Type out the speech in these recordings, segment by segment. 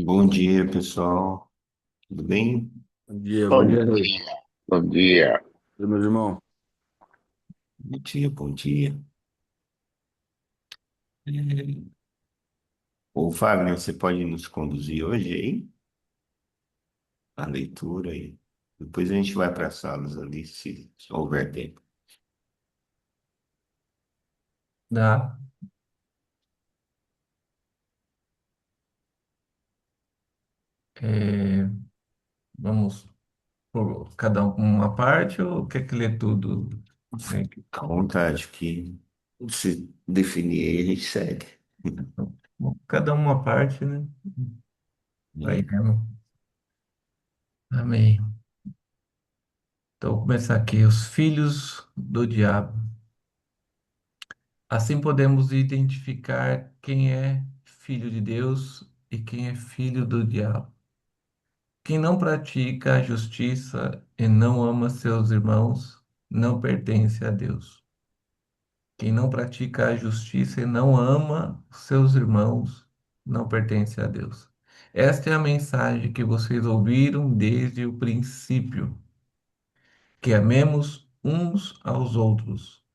Bom dia, pessoal. Tudo bem? Bom Bom dia, Rei. dia, bom dia. E meus irmãos. Bom dia, bom dia. Ô, Fagner, você pode nos conduzir hoje aí? A leitura aí. Depois a gente vai para as salas ali, se houver tempo. Dá. É, vamos por cada um uma parte ou quer que lê tudo? Né? À vontade, que se definir aí, a gente segue. Bom, cada uma parte, né? Vai, E né? Amém. Então, vou começar aqui. Os filhos do diabo. Assim podemos identificar quem é filho de Deus e quem é filho do diabo. Quem não pratica a justiça e não ama seus irmãos não pertence a Deus. Quem não pratica a justiça e não ama seus irmãos não pertence a Deus. Esta é a mensagem que vocês ouviram desde o princípio, que amemos uns aos outros.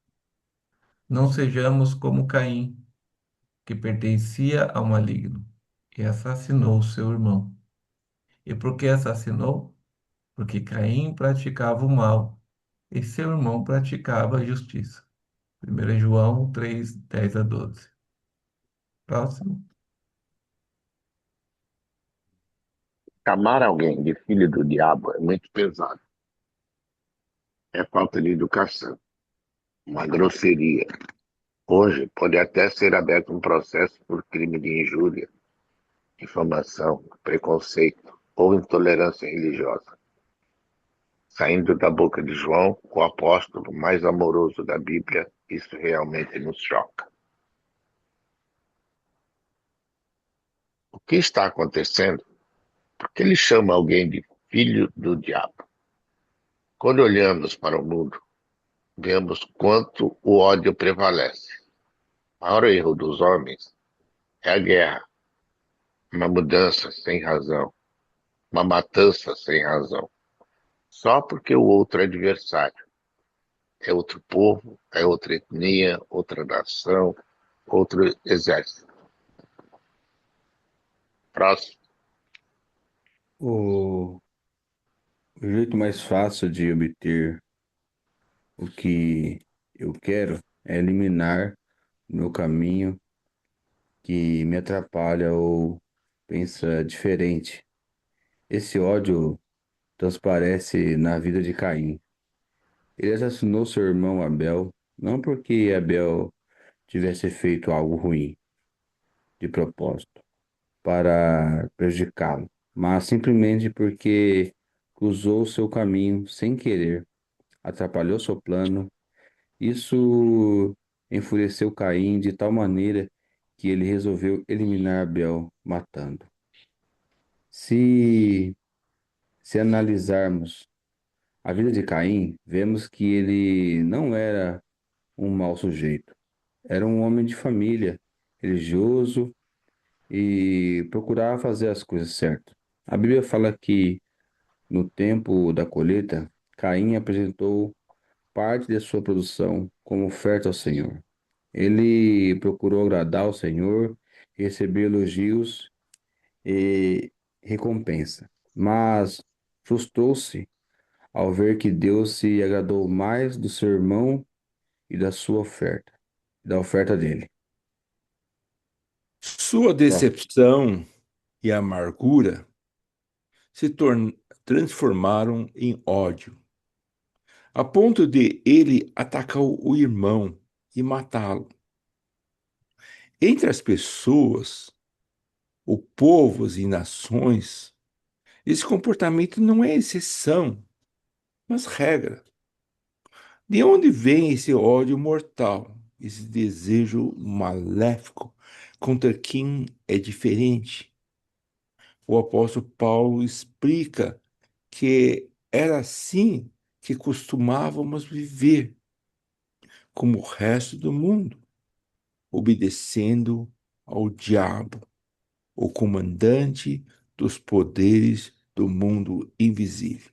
Não sejamos como Caim, que pertencia ao maligno e assassinou seu irmão. E por que assassinou? Porque Caim praticava o mal e seu irmão praticava a justiça. 1 João 3, 10 a 12. Próximo. Chamar alguém de filho do diabo é muito pesado. É falta de educação, uma grosseria. Hoje pode até ser aberto um processo por crime de injúria, difamação, preconceito ou intolerância religiosa. Saindo da boca de João, o apóstolo mais amoroso da Bíblia, isso realmente nos choca. O que está acontecendo? Por que ele chama alguém de filho do diabo? Quando olhamos para o mundo, vemos quanto o ódio prevalece. O maior erro dos homens é a guerra, uma mudança sem razão, uma matança sem razão, só porque o outro é adversário. É outro povo, é outra etnia, outra nação, outro exército. Próximo. O, o jeito mais fácil de obter o que eu quero é eliminar o meu caminho que me atrapalha ou pensa diferente. Esse ódio transparece na vida de Caim. Ele assassinou seu irmão Abel, não porque Abel tivesse feito algo ruim de propósito para prejudicá-lo, mas simplesmente porque cruzou seu caminho sem querer, atrapalhou seu plano. Isso enfureceu Caim de tal maneira que ele resolveu eliminar Abel, matando. Se, se analisarmos a vida de Caim, vemos que ele não era um mau sujeito. Era um homem de família, religioso e procurava fazer as coisas certas. A Bíblia fala que no tempo da colheita, Caim apresentou parte de sua produção como oferta ao Senhor. Ele procurou agradar ao Senhor, receber elogios e recompensa, mas frustrou-se ao ver que Deus se agradou mais do seu irmão e da sua oferta, da oferta dele. Sua Ó, decepção e amargura se transformaram em ódio, a ponto de ele atacar o irmão e matá-lo. Entre as pessoas, ou povos e nações, esse comportamento não é exceção, mas regra. De onde vem esse ódio mortal, esse desejo maléfico contra quem é diferente? O apóstolo Paulo explica que era assim que costumávamos viver, como o resto do mundo, obedecendo ao diabo. o comandante dos poderes do mundo invisível.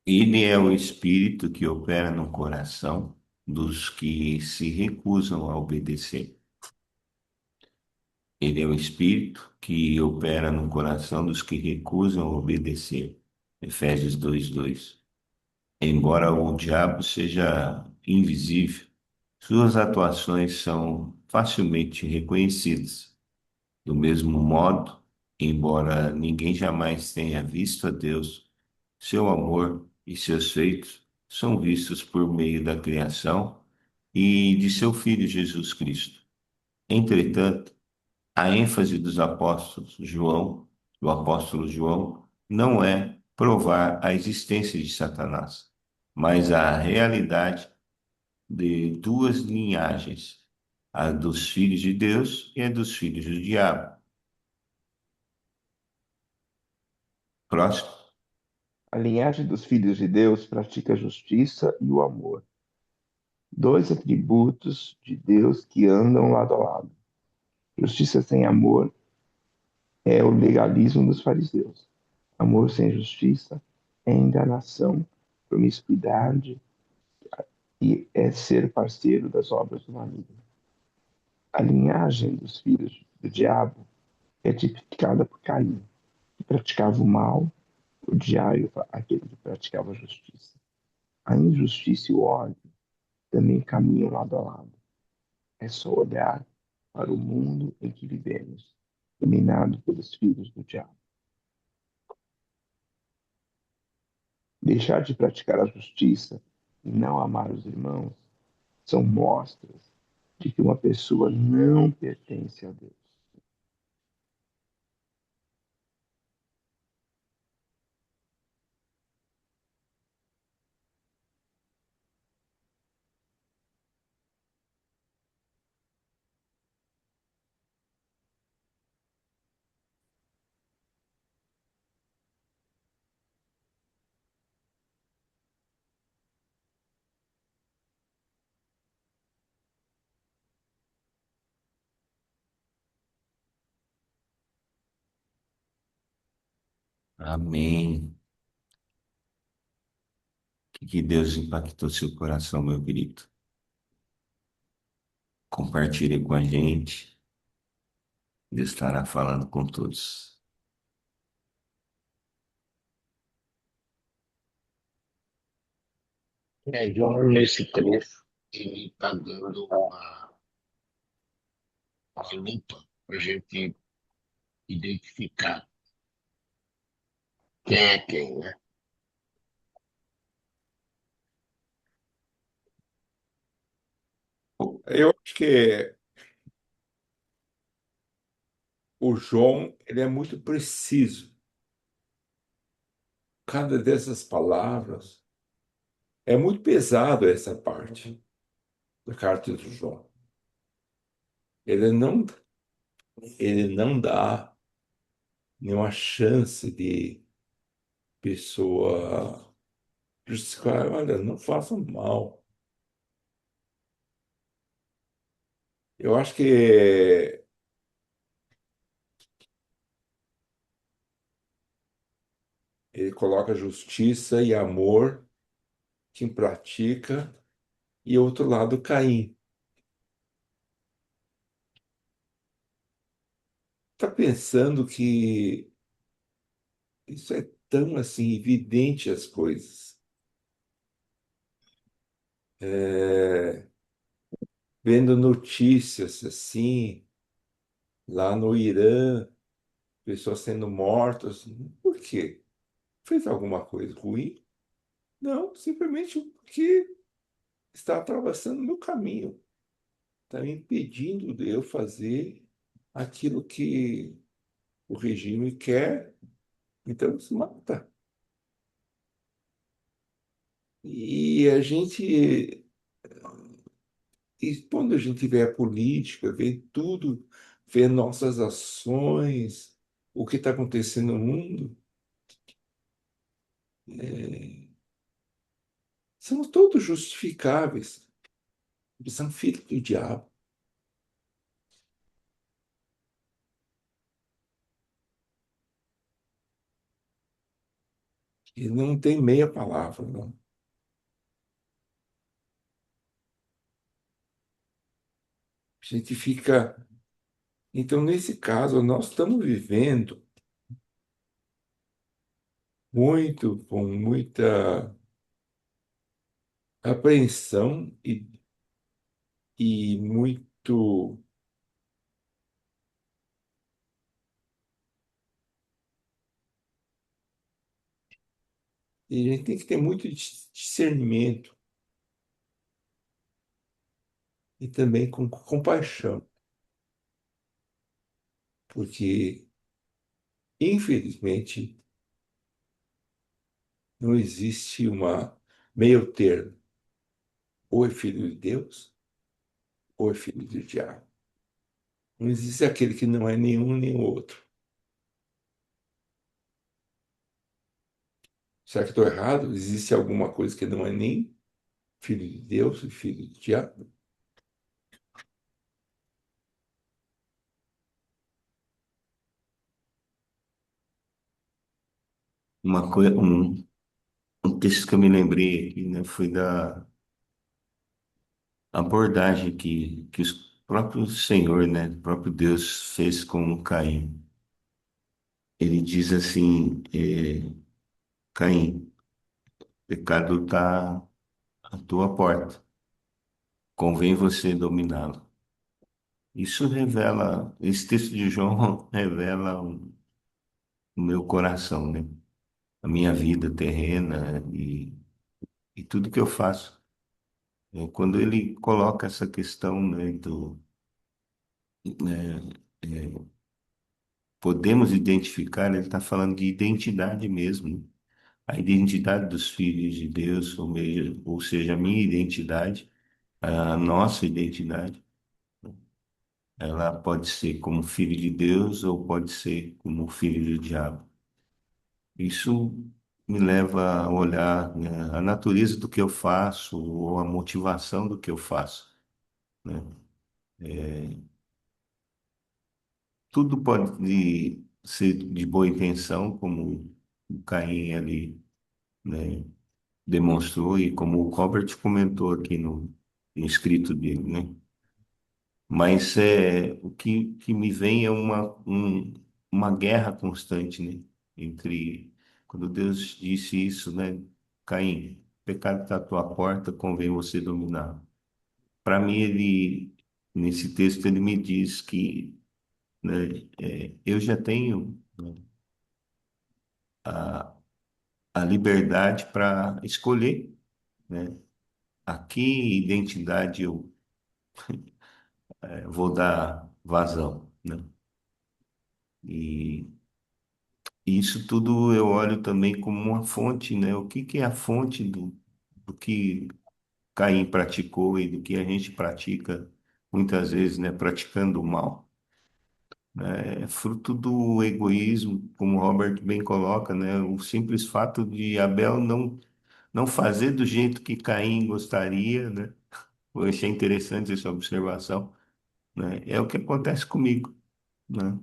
Ele é o espírito que opera no coração dos que se recusam a obedecer. Ele é o espírito que opera no coração dos que recusam a obedecer. Efésios 2:2. Embora o diabo seja invisível, suas atuações são facilmente reconhecidas. Do mesmo modo, embora ninguém jamais tenha visto a Deus, seu amor e seus feitos são vistos por meio da criação e de seu Filho Jesus Cristo. Entretanto, a ênfase do apóstolo João, não é provar a existência de Satanás, mas a realidade de duas linhagens, a dos filhos de Deus e a dos filhos do diabo. Próximo. A linhagem dos filhos de Deus pratica a justiça e o amor, dois atributos de Deus que andam lado a lado. Justiça sem amor é o legalismo dos fariseus. Amor sem justiça é enganação, promiscuidade e é ser parceiro das obras do maligno. A linhagem dos filhos do diabo é tipificada por Caim, que praticava o mal, o diabo, aquele que praticava a justiça. A injustiça e o ódio também caminham lado a lado. É só olhar para o mundo em que vivemos, dominado pelos filhos do diabo. Deixar de praticar a justiça e não amar os irmãos são mostras de que uma pessoa não pertence a Deus. Amém. Que Deus impactou seu coração, meu querido. Compartilhe com a gente. Deus estará falando com todos. João, nesse trecho, ele está dando uma lupa para a gente identificar quem é quem, né? Eu acho que o João, ele é muito preciso. Cada dessas palavras é muito pesado essa parte da carta do João. Ele não, ele não dá nenhuma chance de pessoa justificar, olha, não façam mal. Eu acho que ele coloca justiça e amor, quem pratica, e outro lado, Caim. Está pensando que isso é tão assim evidente as coisas. É, vendo notícias assim, lá no Irã, pessoas sendo mortas. Por quê? Fez alguma coisa ruim? Não, simplesmente porque está atravessando o meu caminho, está me impedindo de eu fazer aquilo que o regime quer, então se mata. E a gente, e quando a gente vê a política, vê tudo, vê nossas ações, o que está acontecendo no mundo, são todos justificáveis. Eles são filhos do diabo. E não tem meia palavra, não. A gente fica. Então, nesse caso, nós estamos vivendo muito, com muita apreensão e muito. E a gente tem que ter muito discernimento e também com compaixão, porque, infelizmente, não existe uma meio termo. Ou é filho de Deus, ou é filho do diabo. Não existe aquele que não é nenhum nem o outro. Será que estou errado? Existe alguma coisa que não é nem filho de Deus e filho do diabo? Um texto que eu me lembrei aqui, né, foi da abordagem que o próprio Senhor, né, o próprio Deus fez com Caim. Ele diz assim, Caim, o pecado está à tua porta, convém você dominá-lo. Isso revela, esse texto de João revela o meu coração, né? A minha vida terrena e tudo que eu faço. Quando ele coloca essa questão, né, né, é, podemos identificar, ele está falando de identidade mesmo. A identidade dos filhos de Deus, ou seja, a minha identidade, a nossa identidade, ela pode ser como filho de Deus ou pode ser como filho do diabo. Isso me leva a olhar, né, a natureza do que eu faço ou a motivação do que eu faço, né? Tudo pode ser de boa intenção, como o Caim ali, né, demonstrou e como o Robert comentou aqui no escrito dele, né? Mas o que me vem é uma guerra constante, né? Entre quando Deus disse isso, né? Caim, o pecado está à tua porta, convém você dominar. Para mim, nesse texto, ele me diz que, né, eu já tenho, né, a, a liberdade para escolher, né? A que identidade eu vou dar vazão, né? E isso tudo eu olho também como uma fonte, né? O que que é a fonte do que Caim praticou e do que a gente pratica muitas vezes, né? Praticando o mal, né? É fruto do egoísmo, como o Robert bem coloca, né? O simples fato de Abel não fazer do jeito que Caim gostaria, né? Eu achei interessante essa observação, né? É o que acontece comigo, né?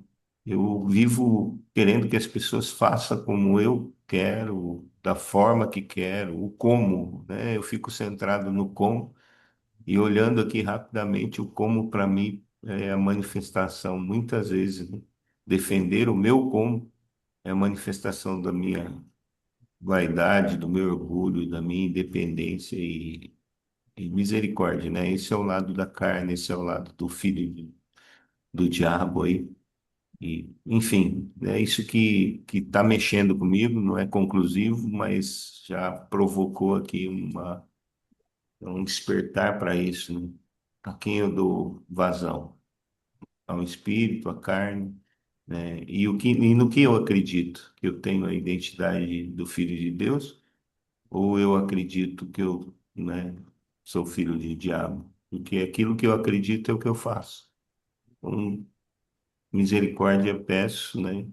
Eu vivo querendo que as pessoas façam como eu quero, da forma que quero, o como, né? Eu fico centrado no como e olhando aqui rapidamente o como para mim é a manifestação, muitas vezes, né? Defender o meu como é a manifestação da minha vaidade, do meu orgulho, da minha independência e misericórdia, né? Esse é o lado da carne, esse é o lado do filho do diabo aí. E, enfim, é isso que está mexendo comigo, não é conclusivo, mas já provocou aqui um despertar para isso, né? A quem eu dou vazão? Ao espírito, à carne, né? E no que eu acredito? Que eu tenho a identidade do Filho de Deus? Ou eu acredito que eu, né, sou filho de diabo? Porque aquilo que eu acredito é o que eu faço. Então, misericórdia peço, né?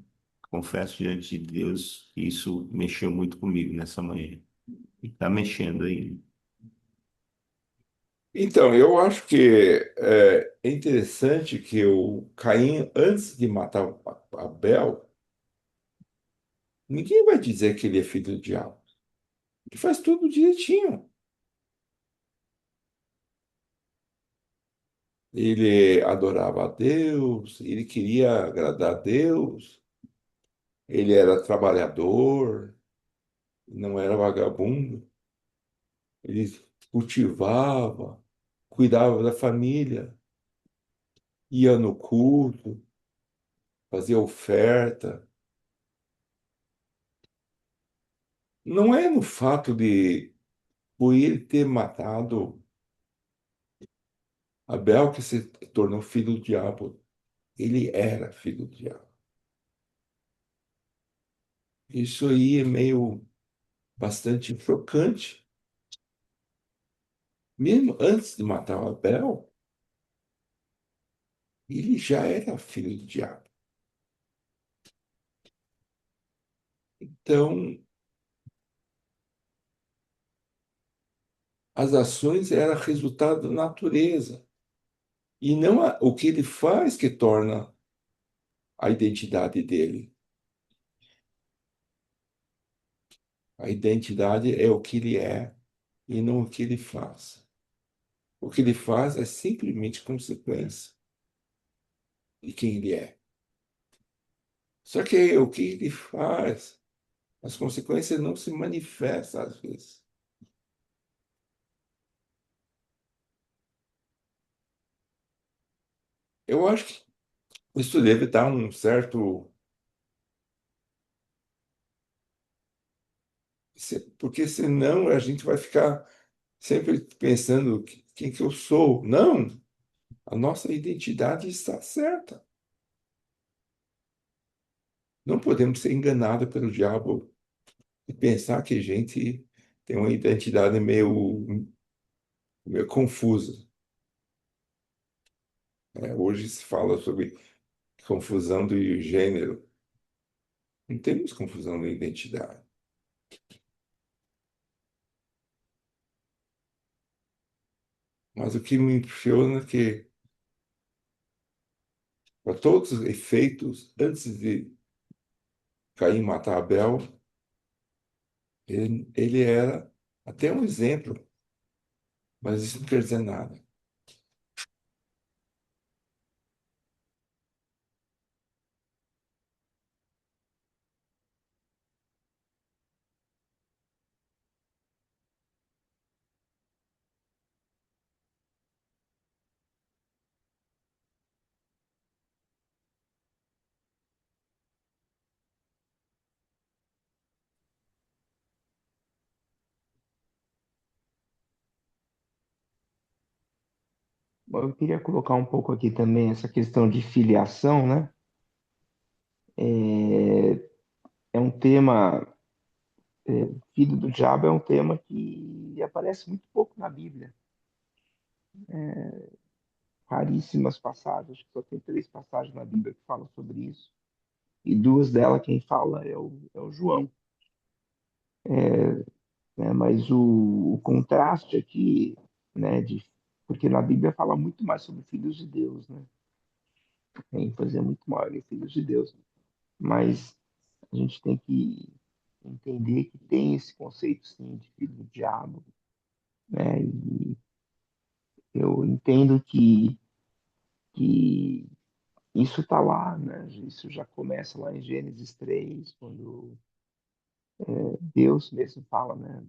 Confesso diante de Deus que isso mexeu muito comigo nessa manhã. E está mexendo aí. Então, eu acho que é interessante que o Caim, antes de matar o Abel, ninguém vai dizer que ele é filho do diabo. Ele faz tudo direitinho. Ele adorava a Deus, ele queria agradar a Deus, ele era trabalhador, não era vagabundo, ele cultivava, cuidava da família, ia no culto, fazia oferta. Não é no fato de por ele ter matado Abel que se tornou filho do diabo. Ele era filho do diabo. Isso aí é meio bastante chocante. Mesmo antes de matar o Abel, ele já era filho do diabo. Então, as ações eram resultado da natureza. E não o que ele faz que torna a identidade dele. A identidade é o que ele é e não o que ele faz. O que ele faz é simplesmente consequência de quem ele é. Só que o que ele faz, as consequências não se manifestam às vezes. Eu acho que isso deve dar um certo. Porque senão a gente vai ficar sempre pensando quem que eu sou. Não, a nossa identidade está certa. Não podemos ser enganados pelo diabo e pensar que a gente tem uma identidade meio confusa. Hoje se fala sobre confusão do gênero. Não temos confusão de identidade. Mas o que me impressiona é que, para todos os efeitos, antes de Caim matar Abel, ele era até um exemplo, mas isso não quer dizer nada. Bom, eu queria colocar um pouco aqui também essa questão de filiação, né? É, é um tema, filho do diabo é um tema que aparece muito pouco na Bíblia. Raríssimas passagens, acho que só tem 3 passagens na Bíblia que falam sobre isso. E 2 delas quem fala é o João. Né? Mas o contraste aqui, né, porque na Bíblia fala muito mais sobre filhos de Deus, né? A ênfase é muito maior em filhos de Deus. Mas a gente tem que entender que tem esse conceito, sim, de filho do diabo, né? E eu entendo que isso está lá, né? Isso já começa lá em Gênesis 3, quando Deus mesmo fala, né,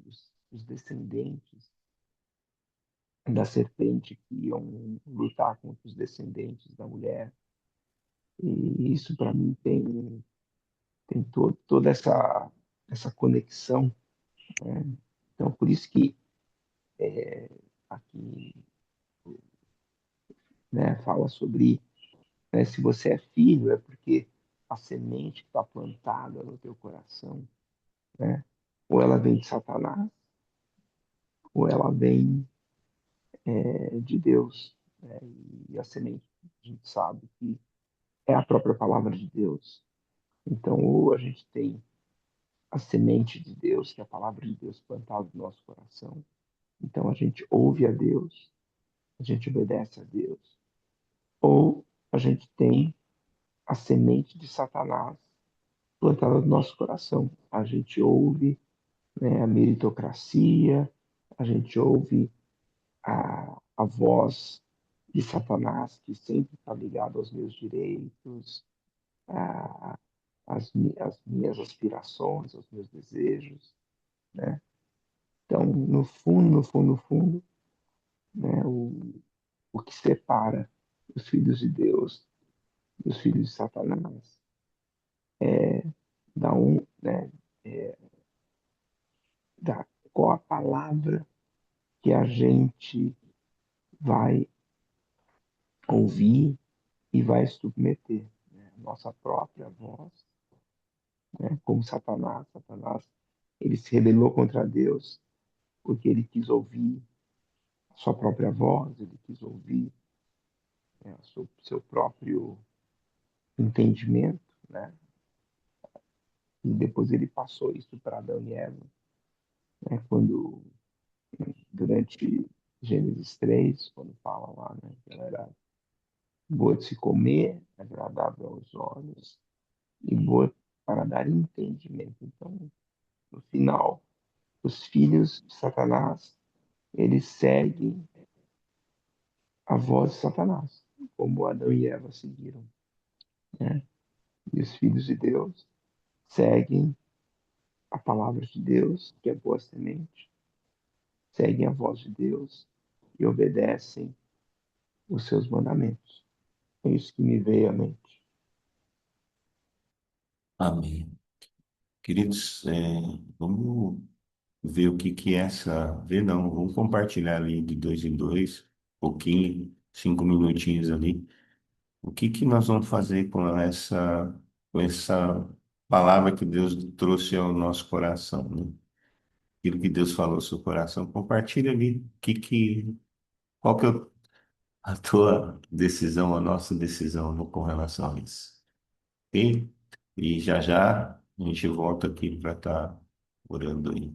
dos descendentes da serpente que iam lutar contra os descendentes da mulher. E isso, para mim, tem toda essa conexão, né? Então, por isso que aqui, né, fala sobre, né, se você é filho, é porque a semente que está plantada no teu coração, né, ou ela vem de Satanás, ou ela vem de Deus, né? E a semente, a gente sabe que é a própria palavra de Deus. Então, ou a gente tem a semente de Deus, que é a palavra de Deus plantada no nosso coração. Então, a gente ouve a Deus, a gente obedece a Deus, ou a gente tem a semente de Satanás plantada no nosso coração. A gente ouve, né, a meritocracia, a gente ouve a voz de Satanás, que sempre está ligado aos meus direitos, a, as minhas aspirações, aos meus desejos, né? Então, no fundo, no fundo, no fundo, né, o que separa os filhos de Deus dos filhos de Satanás da né, é, da qual a palavra que a gente vai ouvir e vai submeter, né? Nossa própria voz, né? Como Satanás, ele se rebelou contra Deus porque ele quis ouvir a sua própria voz, ele quis ouvir, né, o seu próprio entendimento, né? E depois ele passou isso para Adão e Eva, né? Quando durante Gênesis 3, quando fala lá, né, que ela era boa de se comer, agradável aos olhos e boa para dar entendimento. Então, no final, os filhos de Satanás, eles seguem a voz de Satanás, como Adão e Eva seguiram, né? E os filhos de Deus seguem a palavra de Deus, que é boa semente, seguem a voz de Deus e obedecem os seus mandamentos. É isso que me veio à mente. Amém. Queridos, vamos ver o que que é essa. Ver não, vamos compartilhar ali de dois em dois, pouquinho, 5 minutinhos ali. O que que nós vamos fazer com essa palavra que Deus trouxe ao nosso coração, né? Aquilo que Deus falou ao seu coração, compartilha ali. Qual que é a tua decisão, a nossa decisão com relação a isso? Ok? E já já a gente volta aqui para estar orando aí.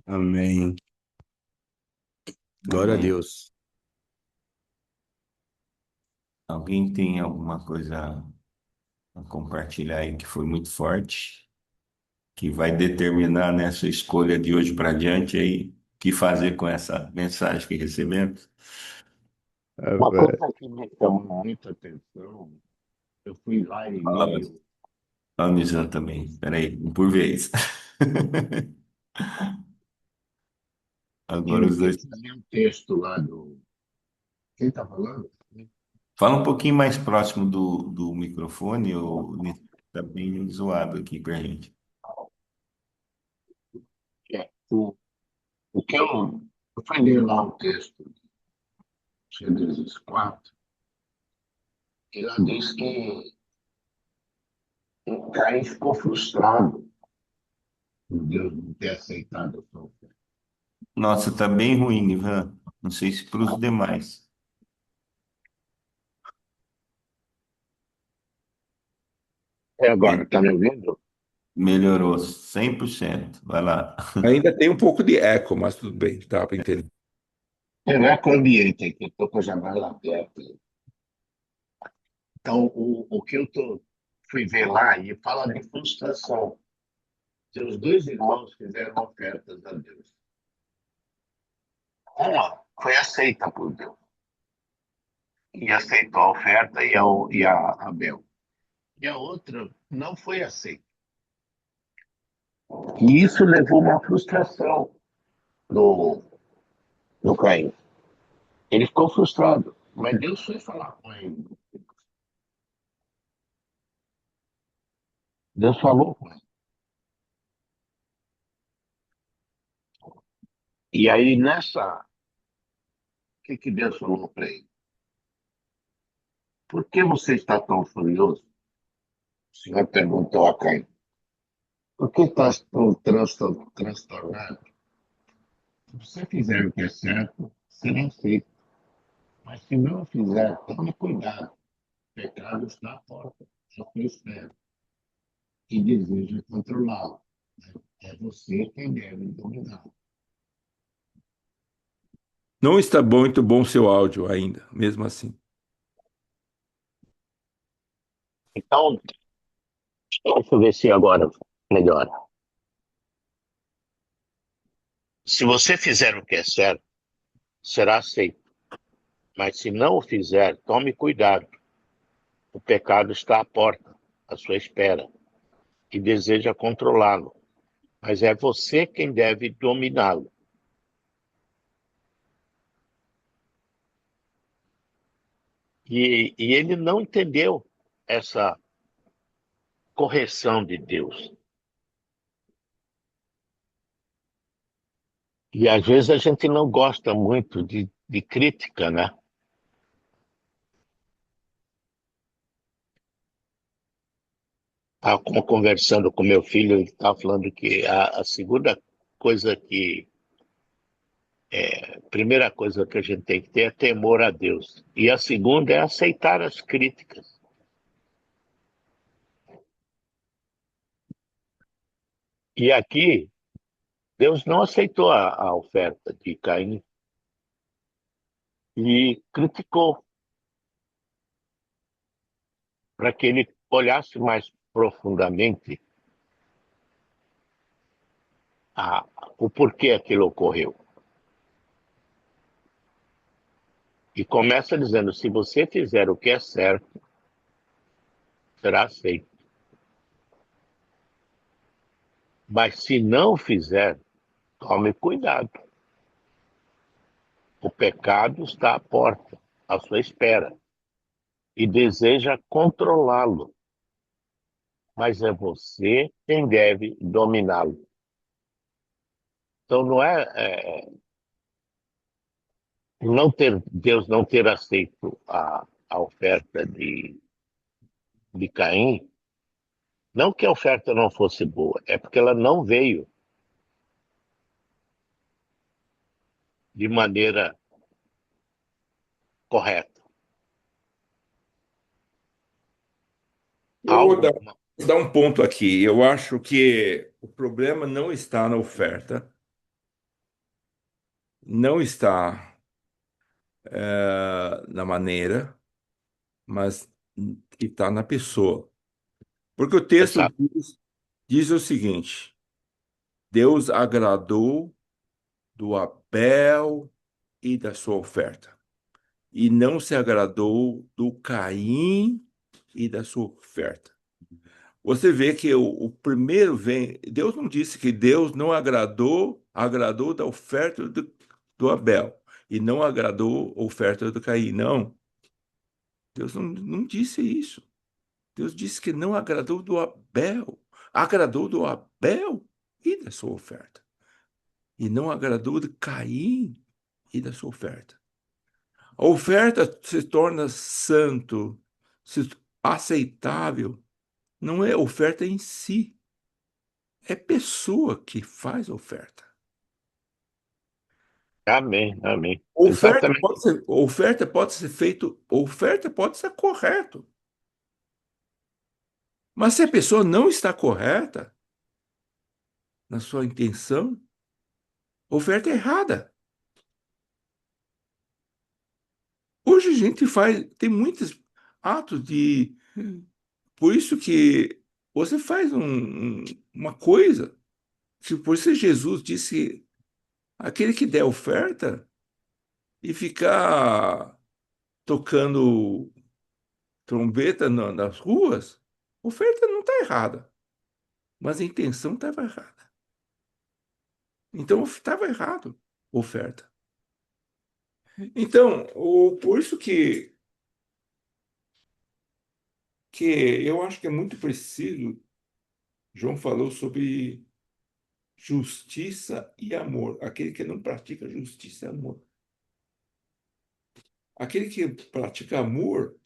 Amém. Glória a Amém. Deus. Alguém tem alguma coisa a compartilhar aí que foi muito forte, que vai determinar nessa escolha de hoje para diante aí, o que fazer com essa mensagem que recebemos? Uma Rapaz, coisa que me chamou muita atenção, eu fui lá em Fala, meio. Amizão também. Peraí, um por vez. Agora os Eu dois. fui ler um texto lá do. Quem está falando? Fala um pouquinho mais próximo do microfone, ou tá bem zoado aqui pra gente. É, o que eu fui ler lá um texto de Gênesis 4, e lá diz que o Caim ficou frustrado por Deus não ter aceitado a sua oferta. Nossa, tá bem ruim, Ivan. Não sei se para os demais. É agora, Me- está me ouvindo? Melhorou 100%. Vai lá. Ainda tem um pouco de eco, mas tudo bem, dá para entender. É com o ambiente aqui, estou com a janela aberta. Então, o que fui ver lá e fala de frustração. Seus dois irmãos fizeram ofertas a Deus. Uma foi aceita por Deus e aceitou a oferta e a Abel. E a outra não foi aceita. E isso levou a uma frustração no, no Caim. Ele ficou frustrado, mas Deus foi falar com ele. Deus falou com ele. E aí, o que Deus falou para ele? Por que você está tão furioso? O Senhor perguntou a Caim. Por que estás tão transtornado? Se você fizer o que é certo, será aceito. Mas se não fizer, tome cuidado. O pecado está à porta, à sua espera, e deseja controlá-lo. É você quem deve dominá-lo. Não está muito bom seu áudio ainda, mesmo assim. Então, deixa eu ver se agora melhora. Se você fizer o que é certo, será aceito. Mas se não o fizer, tome cuidado. O pecado está à porta, à sua espera, e deseja controlá-lo. Mas é você quem deve dominá-lo. E ele não entendeu essa correção de Deus. E às vezes a gente não gosta muito de crítica, né? Estava conversando com meu filho, ele estava falando que a segunda coisa primeira coisa que a gente tem que ter é temor a Deus. E a segunda é aceitar as críticas. E aqui, Deus não aceitou a oferta de Caim e criticou para que ele olhasse mais profundamente o porquê aquilo ocorreu. E começa dizendo: se você fizer o que é certo, será aceito. Mas se não fizer, tome cuidado. O pecado está à porta, à sua espera, e deseja controlá-lo. Mas é você quem deve dominá-lo. Então não é Deus não ter aceito a oferta de Caim, não que a oferta não fosse boa, é porque ela não veio de maneira correta. Eu vou Algo, dar um ponto aqui. Eu acho que o problema não está na oferta. não está na maneira, mas está na pessoa. Porque o texto Exato. diz o seguinte: Deus agradou do Abel e da sua oferta, e não se agradou do Caim e da sua oferta. Você vê que o primeiro vem. Deus não disse que Deus não agradou da oferta do Abel e não agradou a oferta do Caim. Não, Deus não disse isso. Deus disse que não agradou do Abel, agradou do Abel e da sua oferta, e não agradou de Caim e da sua oferta. A oferta se torna santo, aceitável, não é oferta em si, é pessoa que faz a oferta. Amém, amém. Oferta Exatamente. pode ser, oferta pode ser feito, oferta pode ser correto. Mas se a pessoa não está correta na sua intenção, oferta é errada. Hoje a gente tem muitos atos de. Por isso que você faz uma coisa. Por isso Jesus disse: aquele que der oferta e ficar tocando trombeta nas ruas, oferta não está errada, mas a intenção estava errada. Então estava errado a oferta. Então, por isso que eu acho que é muito preciso. João falou sobre justiça e amor. Aquele que não pratica justiça e amor. Aquele que pratica amor,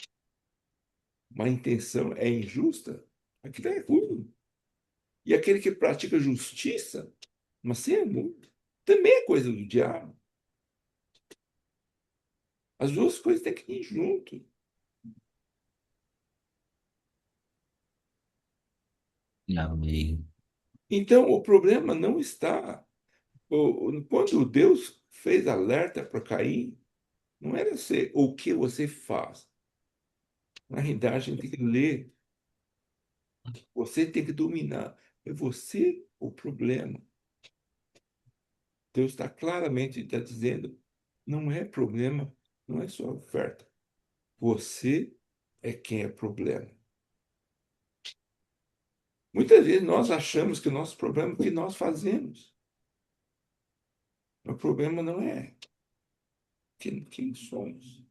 mas a intenção é injusta, aquilo é ruim. E aquele que pratica justiça, mas sem amor, também é coisa do diabo. As duas coisas têm que ir junto. Amém. Então, o problema não está. Quando Deus fez alerta para Caim, não era ser o que você faz. Na realidade, a gente tem que ler. Você tem que dominar. É você o problema. Deus está claramente dizendo, não é problema, não é sua oferta. Você é quem é problema. Muitas vezes nós achamos que o nosso problema é o que nós fazemos. O problema não é quem somos.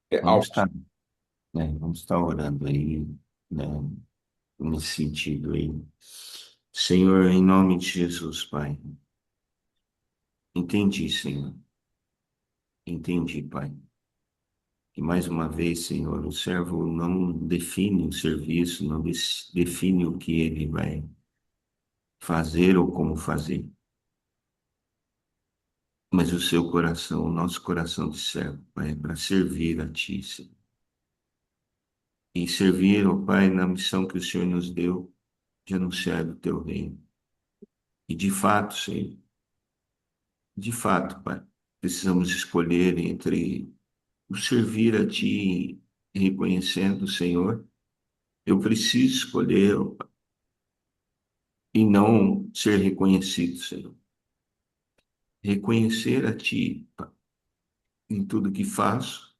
É Vamos alto. estar, vamos estar orando aí, né, nesse sentido aí. Senhor, em nome de Jesus, Pai. Entendi, Senhor. Entendi, Pai. E mais uma vez, Senhor, o servo não define o serviço, não define o que ele vai fazer ou como fazer. Mas o seu coração, o nosso coração de servo, Pai, é para servir a Ti, Senhor. E servir, ó Pai, na missão que o Senhor nos deu de anunciar o Teu reino. E de fato, Senhor, de fato, Pai, precisamos escolher entre o servir a Ti e reconhecendo, Senhor, eu preciso escolher ó Pai, e não ser reconhecido, Senhor. Reconhecer a Ti, Pai, em tudo que faço,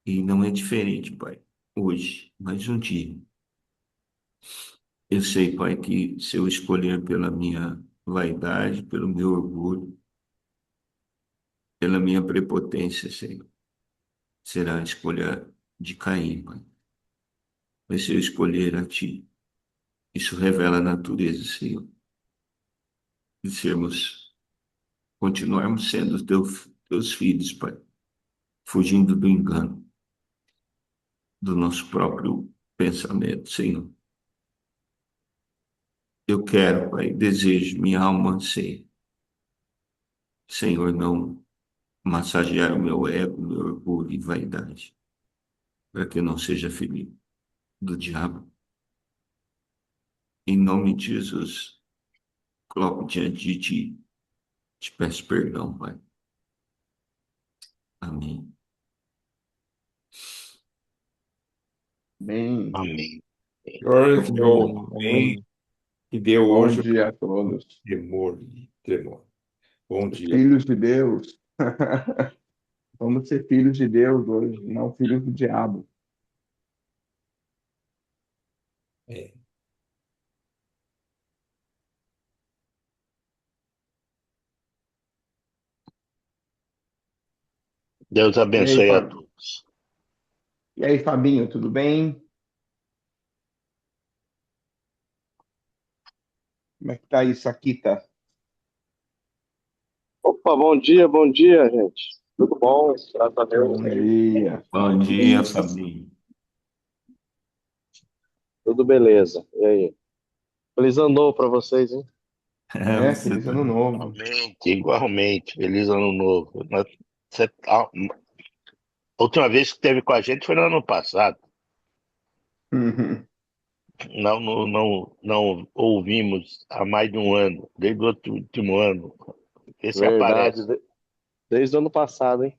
e não é diferente, Pai, hoje, mas um dia. Eu sei, Pai, que se eu escolher pela minha vaidade, pelo meu orgulho, pela minha prepotência, Senhor, será a escolha de Caim, Pai. Mas se eu escolher a Ti, isso revela a natureza, Senhor, de continuarmos sendo teus filhos, Pai, fugindo do engano, do nosso próprio pensamento, Senhor. Eu quero, Pai, desejo, minha alma anseia, Senhor, não massagear o meu ego, meu orgulho e vaidade, para que eu não seja filho do diabo, Em nome de Jesus, coloco diante de ti, te peço perdão, Pai. Amém. Bem, Amém. Glória ao Senhor. amém, Amém. amém. Que dê Bom hoje dia a todos. temor e tremor. Bom dia. Filhos de Deus. Vamos ser filhos de Deus hoje, não filhos do diabo. É. Deus E aí, abençoe a todos. Fabinho, tudo bem? Como é que tá isso aqui, tá? Opa, bom dia, gente. Tudo bom? Graças a Deus. Bom dia. Bom dia, Fabinho. Tudo beleza. E aí? Feliz ano novo pra vocês, hein? Você Feliz ano novo. Igualmente, igualmente. Feliz ano novo. A última vez que esteve com a gente foi no ano passado. Não ouvimos há mais de um ano, desde o último ano. Esse Verdade, aparece. desde o ano passado, hein?